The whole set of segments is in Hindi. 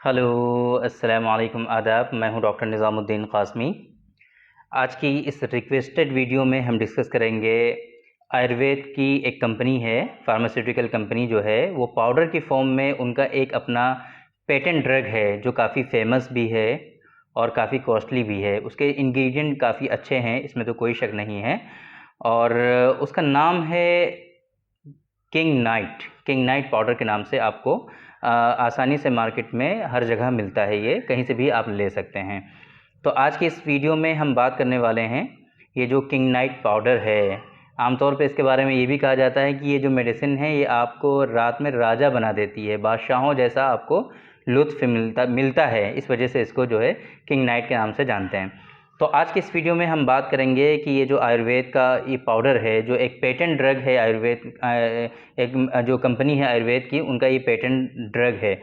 हेलो, अस्सलाम वालेकुम, आदाब। मैं हूं डॉक्टर निज़ामुद्दीन क़ासमी। आज की इस रिक्वेस्टेड वीडियो में हम डिस्कस करेंगे आयुर्वेद की एक कंपनी है, फार्मास्यूटिकल कंपनी जो है वो पाउडर की फॉर्म में उनका एक अपना पेटेंट ड्रग है जो काफ़ी फेमस भी है और काफ़ी कॉस्टली भी है। उसके इंग्रेडिएंट काफ़ी अच्छे हैं, इसमें तो कोई शक नहीं है। और उसका नाम है किंग नाइट पाउडर के नाम से आपको आसानी से मार्केट में हर जगह मिलता है, ये कहीं से भी आप ले सकते हैं। तो आज की इस वीडियो में हम बात करने वाले हैं ये जो किंग नाइट पाउडर है। आमतौर पे इसके बारे में ये भी कहा जाता है कि ये जो मेडिसिन है ये आपको रात में राजा बना देती है, बादशाहों जैसा आपको लुत्फ़ मिलता है। इस वजह से इसको जो है किंग नाइट के नाम से जानते हैं। तो आज की इस वीडियो में हम बात करेंगे कि ये जो आयुर्वेद का ये पाउडर है, जो एक पेटेंट ड्रग है आयुर्वेद, एक जो कंपनी है आयुर्वेद की, उनका ये पेटेंट ड्रग है।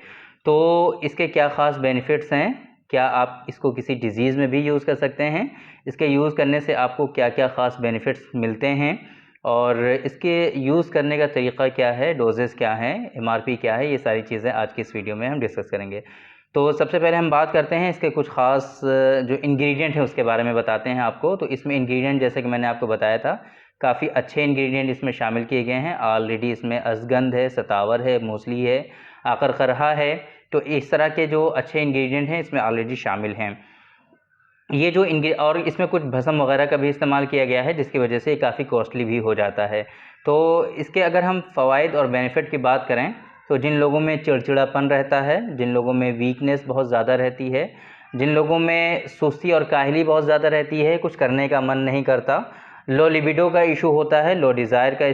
तो इसके क्या ख़ास बेनिफिट्स हैं, क्या आप इसको किसी डिज़ीज़ में भी यूज़ कर सकते हैं, इसके यूज़ करने से आपको क्या क्या ख़ास बेनिफिट्स मिलते हैं, और इसके यूज़ करने का तरीक़ा क्या है, डोजेज़ क्या हैं, एमआरपी क्या है, ये सारी चीज़ें आज की इस वीडियो में हम डिस्कस करेंगे। तो सबसे पहले हम बात करते हैं इसके कुछ ख़ास जो इंग्रेडिएंट हैं उसके बारे में बताते हैं आपको। तो इसमें इंग्रेडिएंट, जैसे कि मैंने आपको बताया था, काफ़ी अच्छे इंग्रेडिएंट इसमें शामिल किए गए हैं। ऑलरेडी इसमें अजगंध है, सतावर है, मूसली है, आकरखरहा है। तो इस तरह के जो अच्छे इंग्रेडिएंट हैं इसमें ऑलरेडी शामिल हैं। ये जो और इसमें कुछ भस्म वगैरह का भी इस्तेमाल किया गया है, जिसकी वजह से ये काफ़ी कॉस्टली भी हो जाता है। तो इसके अगर हम फ़वाइद और बेनिफिट की बात करें, तो जिन लोगों में चिड़चिड़ापन रहता है, जिन लोगों में वीकनेस बहुत ज़्यादा रहती है, जिन लोगों में सुस्ती और काहली बहुत ज़्यादा रहती है, कुछ करने का मन नहीं करता, लो लिबिडो का इशू होता है, लो डिज़ायर का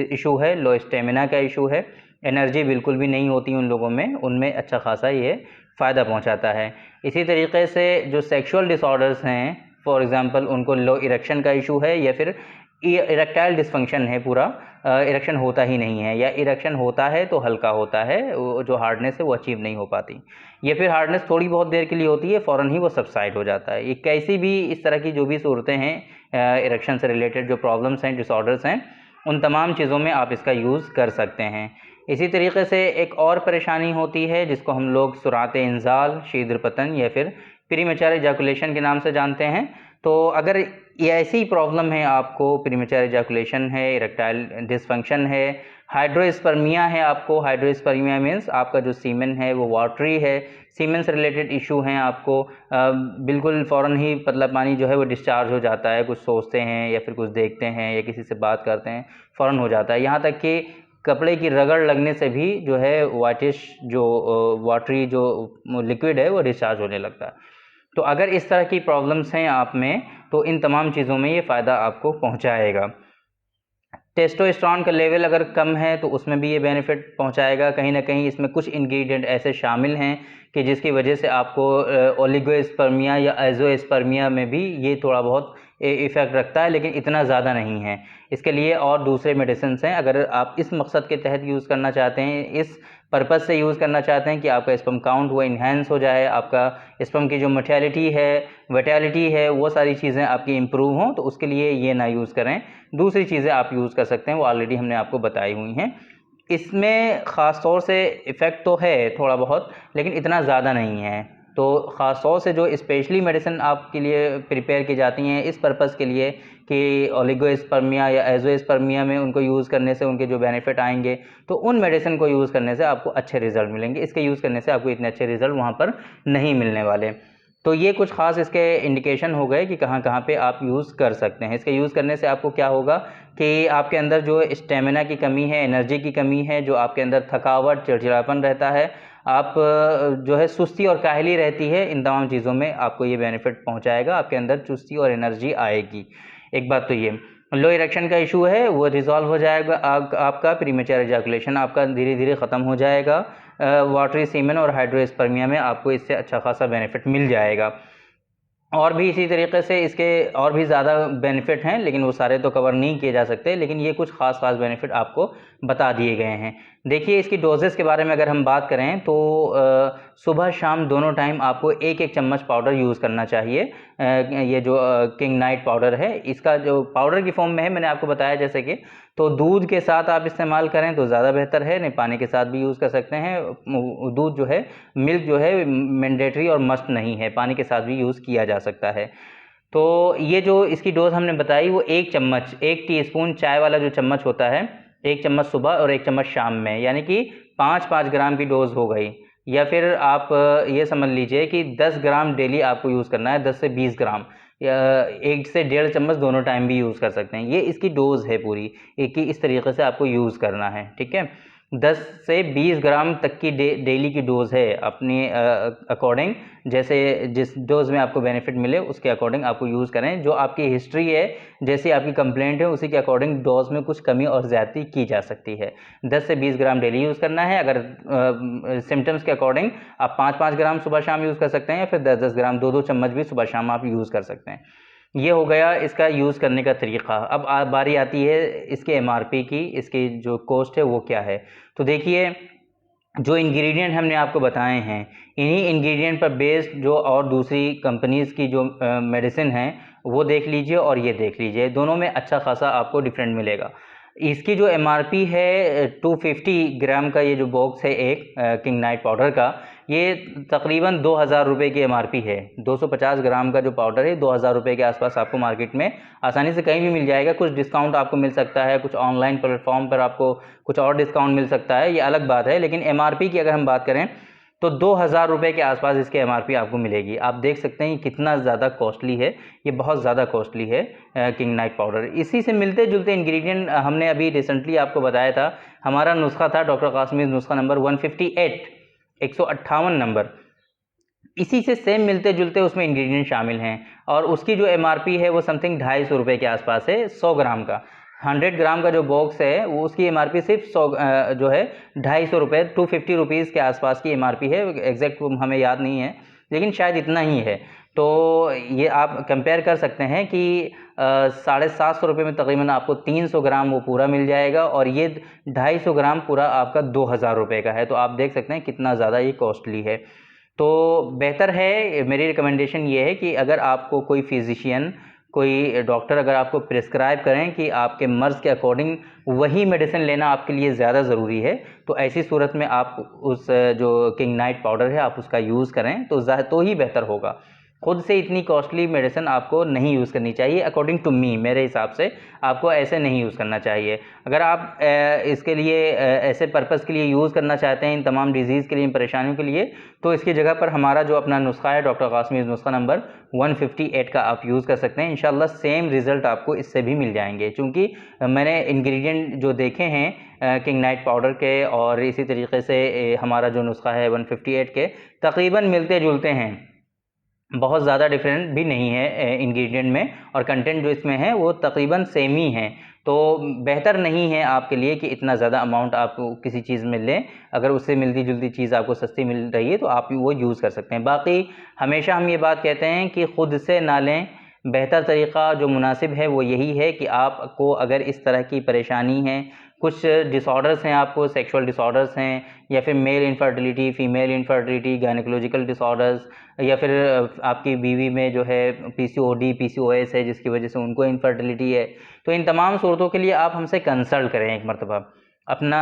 इशू है, लो स्टेमिना का इशू है, एनर्जी बिल्कुल भी नहीं होती उन लोगों में, उनमें अच्छा खासा ये फ़ायदा पहुंचाता है। इसी तरीके से जो सेक्सुअल डिसऑर्डर्स हैं, फॉर एग्ज़ाम्पल उनको लो इरेक्शन का इशू है या फिर इरेक्टाइल डिसफंक्शन है, पूरा इरेक्शन होता ही नहीं है, या इरेक्शन होता है तो हल्का होता है, जो हार्डनेस है वो अचीव नहीं हो पाती, या फिर हार्डनेस थोड़ी बहुत देर के लिए होती है, फ़ौरन ही वो सबसाइड हो जाता है। ये कैसी भी इस तरह की जो भी सूरतें हैं, इरेक्शन से रिलेटेड जो प्रॉब्लम्स हैं, डिसऑर्डर्स हैं, उन तमाम चीज़ों में आप इसका यूज़ कर सकते हैं। इसी तरीके से एक और परेशानी होती है जिसको हम लोग सुरात इंज़ाल, शीघ्र पतन या फिर प्रीमेच्योर इजैकुलेशन के नाम से जानते हैं। तो अगर ये ऐसी प्रॉब्लम है, आपको प्रीमेच्योर इजैकुलेशन है, इरेक्टाइल डिसफंक्शन है, हाइड्रोस्पर्मिया है, आपको हाइड्रोस्पर्मिया मीन्स आपका जो सीमेन है वो वाटरी है, सीमेन से रिलेटेड इशू हैं आपको, बिल्कुल फ़ौरन ही पतला पानी जो है वो डिस्चार्ज हो जाता है, कुछ सोचते हैं या फिर कुछ देखते हैं या किसी से बात करते हैं, फ़ौरन हो जाता है। यहाँ तक कि कपड़े की रगड़ लगने से भी जो है वाटिश जो वाटरी जो लिक्विड है वो डिस्चार्ज होने लगता है। तो अगर इस तरह की प्रॉब्लम्स हैं आप में, तो इन तमाम चीज़ों में ये फ़ायदा आपको पहुँचाएगा। टेस्टोस्टेरोन का लेवल अगर कम है तो उसमें भी ये बेनिफिट पहुंचाएगा। कहीं ना कहीं इसमें कुछ इंग्रेडिएंट ऐसे शामिल हैं कि जिसकी वजह से आपको ओलिगोस्पर्मिया या एज़ोस्पर्मिया में भी ये थोड़ा बहुत इफ़ेक्ट रखता है, लेकिन इतना ज़्यादा नहीं है। इसके लिए और दूसरे मेडिसिन्स हैं। अगर आप इस मकसद के तहत यूज़ करना चाहते हैं, इस पर्पज़ से यूज़ करना चाहते हैं कि आपका स्पर्म काउंट वो इन्हेंस हो जाए, आपका स्पर्म की जो मोर्टेलिटी है, विटैलिटी है, वो सारी चीज़ें आपकी इम्प्रूव हों, तो उसके लिए ये ना यूज़ करें। दूसरी चीज़ें आप यूज़ कर सकते हैं, वो ऑलरेडी हमने आपको बताई हुई हैं। इसमें ख़ास तौर से इफ़ेक्ट तो है थोड़ा बहुत, लेकिन इतना ज़्यादा नहीं है। तो ख़ास तौर से जो स्पेशली मेडिसिन आपके लिए प्रिपेयर की जाती हैं इस पर्पज़ के लिए कि ओलिगोस्पर्मिया या एज़ोस्पर्मिया में उनको यूज़ करने से उनके जो बेनिफिट आएंगे, तो उन मेडिसिन को यूज़ करने से आपको अच्छे रिज़ल्ट मिलेंगे। इसके यूज़ करने से आपको इतने अच्छे रिज़ल्ट वहाँ पर नहीं मिलने वाले। तो ये कुछ ख़ास इसके इंडिकेशन हो गए कि कहाँ-कहाँ पे आप यूज़ कर सकते हैं। इसके यूज़ करने से आपको क्या होगा कि आपके अंदर जो स्टेमिना की कमी है, एनर्जी की कमी है, जो आपके अंदर थकावट, चिड़चिड़ापन रहता है, आप जो है सुस्ती और काहली रहती है, इन तमाम चीज़ों में आपको ये बेनिफिट पहुँचाएगा। आपके अंदर चुस्ती और एनर्जी आएगी। एक बात तो ये। लो इरेक्शन का इशू है वो रिज़ॉल्व हो जाएगा, आपका प्रीमेच्योर इजैकुलेशन आपका धीरे-धीरे ख़त्म हो जाएगा। वाटरी सीमेन और हाइड्रोस्पर्मिया में आपको इससे अच्छा खासा बेनिफिट मिल जाएगा। और भी इसी तरीके से इसके और भी ज़्यादा बेनिफिट हैं, लेकिन वो सारे तो कवर नहीं किए जा सकते, लेकिन ये कुछ ख़ास बेनिफिट आपको बता दिए गए हैं। देखिए इसकी डोजेस के बारे में अगर हम बात करें तो सुबह शाम दोनों टाइम आपको एक एक चम्मच पाउडर यूज़ करना चाहिए। ये जो किंग नाइट पाउडर है, इसका जो पाउडर की फॉर्म में है, मैंने आपको बताया जैसे कि, तो दूध के साथ आप इस्तेमाल करें तो ज़्यादा बेहतर है, नहीं पानी के साथ भी यूज़ कर सकते हैं। दूध जो है, मिल्क जो है मैंडेटरी और मस्ट नहीं है, पानी के साथ भी यूज़ किया जा सकता है। तो ये जो इसकी डोज़ हमने बताई वो 1 चम्मच, 1 टीस्पून चाय वाला जो चम्मच होता है, 1 चम्मच सुबह और 1 चम्मच शाम में, यानी कि 5-5 ग्राम की डोज़ हो गई। या फिर आप ये समझ लीजिए कि 10 ग्राम डेली आपको यूज़ करना है, 10 से 20 ग्राम, या 1 से 1.5 चम्मच दोनों टाइम भी यूज़ कर सकते हैं। ये इसकी डोज़ है पूरी, एक ही इस तरीके से आपको यूज़ करना है, ठीक है। 10 से 20 ग्राम तक की डेली की डोज़ है, अपनी अकॉर्डिंग, जैसे जिस डोज़ में आपको बेनिफिट मिले उसके अकॉर्डिंग आपको यूज़ करें। जो आपकी हिस्ट्री है, जैसी आपकी कंप्लेंट है, उसी के अकॉर्डिंग डोज़ में कुछ कमी और ज़्यादती की जा सकती है। 10 से 20 ग्राम डेली यूज़ करना है। अगर सिम्टम्स के अकॉर्डिंग आप 5-5 ग्राम सुबह शाम यूज़ कर सकते हैं, या फिर 10-10 ग्राम 2-2 चम्मच भी सुबह शाम आप यूज़ कर सकते हैं। ये हो गया इसका यूज़ करने का तरीक़ा। अब बारी आती है इसके एमआरपी की, इसकी जो कॉस्ट है वो क्या है। तो देखिए जो इंग्रेडिएंट हमने आपको बताए हैं, इन्हीं इंग्रेडिएंट पर बेस्ड जो और दूसरी कंपनीज़ की जो मेडिसिन हैं वो देख लीजिए और ये देख लीजिए, दोनों में अच्छा खासा आपको डिफरेंट मिलेगा। इसकी जो एमआरपी है 250 ग्राम का ये जो बॉक्स है एक किंग नाइट पाउडर का, ये तकरीबन 2000 रुपये की एमआरपी है। 250 ग्राम का जो पाउडर है 2000 रुपये के आसपास आपको मार्केट में आसानी से कहीं भी मिल जाएगा। कुछ डिस्काउंट आपको मिल सकता है, कुछ ऑनलाइन प्लेटफॉर्म पर आपको कुछ और डिस्काउंट मिल सकता है, ये अलग बात है। लेकिन एमआरपी की अगर हम बात करें तो 2000 रुपये के आसपास इसकी एमआरपी आपको मिलेगी। आप देख सकते हैं कितना ज़्यादा कॉस्टली है, ये बहुत ज़्यादा कॉस्टली है किंग नाइट पाउडर। इसी से मिलते जुलते इंग्रेडिएंट हमने अभी रिसेंटली आपको बताया था, हमारा नुस्खा था डॉक्टर कासमी नुस्खा नंबर 158, 158 नंबर। इसी से सेम मिलते जुलते उसमें इंग्रेडिएंट शामिल हैं, और उसकी जो एमआरपी है वो समथिंग 250 रुपये के आसपास है 100 ग्राम का। 100 ग्राम का जो बॉक्स है वो उसकी एमआरपी सिर्फ 100 जो है 250 रुपये, 250 रुपीज़ के आसपास की एमआरपी है। एग्जैक्ट हमें याद नहीं है, लेकिन शायद इतना ही है। तो ये आप कंपेयर कर सकते हैं कि 750 रुपये में तकरीबन आपको 300 ग्राम वो पूरा मिल जाएगा, और ये 250 ग्राम पूरा आपका 2000 रुपये का है। तो आप देख सकते हैं कितना ज़्यादा ये कॉस्टली है। तो बेहतर है, मेरी रिकमेंडेशन ये है कि अगर आपको कोई फिजिशियन, कोई डॉक्टर अगर आपको प्रिस्क्राइब करें कि आपके मर्ज़ के अकॉर्डिंग वही मेडिसिन लेना आपके लिए ज़्यादा ज़रूरी है, तो ऐसी सूरत में आप उस जो किंग नाइट पाउडर है आप उसका यूज़ करें तो ही बेहतर होगा। खुद से इतनी कॉस्टली मेडिसिन आपको नहीं यूज़ करनी चाहिए, अकॉर्डिंग टू मी, मेरे हिसाब से आपको ऐसे नहीं यूज़ करना चाहिए। अगर आप इसके लिए ऐसे पर्पज़ के लिए यूज़ करना चाहते हैं, इन तमाम डिजीज़ के लिए, इन परेशानियों के लिए, तो इसकी जगह पर हमारा जो अपना नुस्खा है डॉक्टर कासमी नुस्खा नंबर 158 का आप यूज़ कर सकते हैं। इंशाल्लाह सेम रिज़ल्ट आपको इससे भी मिल जाएंगे, क्योंकि मैंने इंग्रेडिएंट जो देखे हैं किंग नाइट पाउडर के, और इसी तरीके से हमारा जो नुस्खा है 158 के, तकरीबन मिलते जुलते हैं, बहुत ज़्यादा डिफरेंट भी नहीं है इंग्रेडिएंट में, और कंटेंट जो इसमें है वो तकरीबन सेम ही है। तो बेहतर नहीं है आपके लिए कि इतना ज़्यादा अमाउंट आप किसी चीज़ में लें। अगर उससे मिलती जुलती चीज़ आपको सस्ती मिल रही है तो आप वो यूज़ कर सकते हैं। बाकी हमेशा हम ये बात कहते हैं कि ख़ुद से ना लें, बेहतर तरीक़ा जो मुनासिब है वो यही है कि आपको अगर इस तरह की परेशानी है, कुछ डिसऑर्डर्स हैं, आपको सेक्सुअल डिसऑर्डर्स हैं, या फिर male infertility, female infertility, gynaecological disorders, या फिर आपकी बीवी में जो है पीसीओडी, पीसीओएस है जिसकी वजह से उनको इनफर्टिलिटी है, तो इन तमाम सूरतों के लिए आप हमसे कंसल्ट करें एक मरतबा। अपना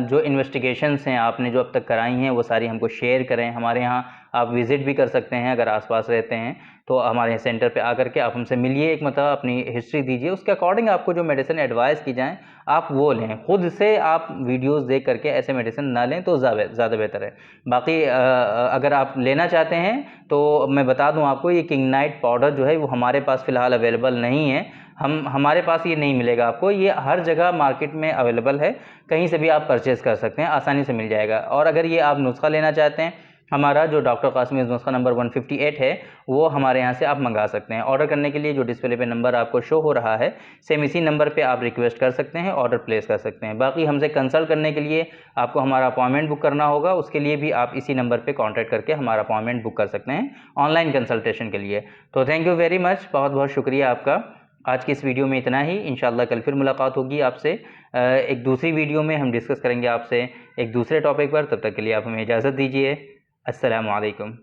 जो इन्वेस्टिगेशंस हैं आपने जो अब तक कराई हैं वो सारी हमको शेयर करें। हमारे यहाँ आप विज़िट भी कर सकते हैं, अगर आसपास रहते हैं तो हमारे सेंटर पे आकर के आप हमसे मिलिए, एक मतलब अपनी हिस्ट्री दीजिए, उसके अकॉर्डिंग आपको जो मेडिसिन एडवाइस की जाएँ आप वो लें। खुद से आप वीडियोस देख करके ऐसे मेडिसिन ना लें तो ज़्यादा बेहतर है। बाकी अगर आप लेना चाहते हैं तो मैं बता दूं आपको, ये किंग नाइट पाउडर जो है वो हमारे पास फ़िलहाल अवेलेबल नहीं है। हमारे पास ये नहीं मिलेगा आपको, ये हर जगह मार्केट में अवेलेबल है, कहीं से भी आप परचेज़ कर सकते हैं, आसानी से मिल जाएगा। और अगर ये आप नुस्खा लेना चाहते हैं, हमारा जो डॉक्टर कासमी नुस्खा नंबर 158 है वो हमारे यहाँ से आप मंगा सकते हैं। ऑर्डर करने के लिए जो डिस्प्ले पे नंबर आपको शो हो रहा है, सेम इसी नंबर पे आप रिक्वेस्ट कर सकते हैं, ऑर्डर प्लेस कर सकते हैं। बाकी हमसे कंसल्ट करने के लिए आपको हमारा अपॉइंटमेंट बुक करना होगा, उसके लिए भी आप इसी नंबर पे कांटेक्ट करके हमारा अपॉइंटमेंट बुक कर सकते हैं ऑनलाइन कंसल्टेशन के लिए। तो थैंक यू वेरी मच, बहुत बहुत शुक्रिया आपका। आज की इस वीडियो में इतना ही। इंशाल्लाह कल फिर मुलाकात होगी आपसे एक दूसरी वीडियो में। हम डिस्कस करेंगे आपसे एक दूसरे टॉपिक पर। तब तक के लिए आप हमें इजाज़त दीजिए। अस्सलामु अलैकुम।